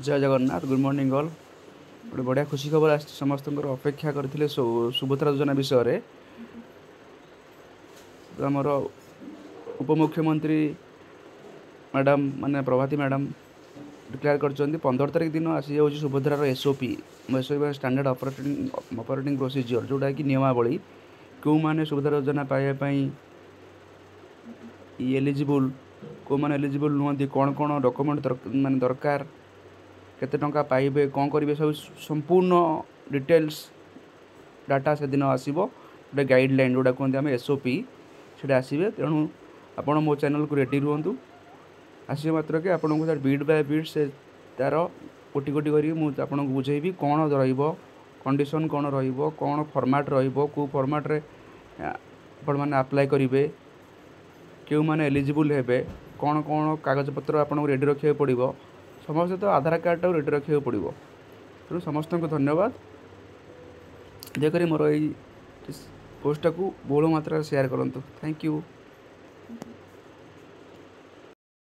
जय Jagannath good morning all गोटे बढ़िया खुशी खबर आस समस्त अपेक्षा करते सुभद्रा योजना विषय आमर उपमुख्यमंत्री मैडम माने प्रभाती मैडम डिक्लेयर कर 15 तारिख दिन आसी जाऊँ सुभद्रार एसओपी स्टैंडर्ड ऑपरेटिंग प्रोसीजर जोटा कि नियमावली क्यों माने सुभद्रा योजना पाइबापी एलिजिबल कौ मैंने एलिजिबल नुहति कौन कौन डॉक्यूमेंट माने दरकार केते टंका पाइबे कौन करेंगे सब संपूर्ण डिटेल्स डाटा से दिन आसो गोटे गाइडलाइन जोटा कहते हैं एसओपी से आसवे तेणु आपण मो चैनल को रेडी रुहतु आस मात्र के आपको बीट बाय बीट से तार कोटी कोटी कर बुझेबी कौन कंडीशन कौन कौन फॉर्मेट रो फॉर्मेट रे आपण मैंने अप्लाई करेंगे क्यों मैंने एलिजिबल हेबे कौन कौन कागज पत्र आपको रेडी रखा पड़ो समस्त तो आधार कार्ड रेडी रखा पड़ो तेणु समस्त को धन्यवाद दयाकोरी मोर पोस्टा को बहुल मात्रा शेयर करूँ थैंक यू।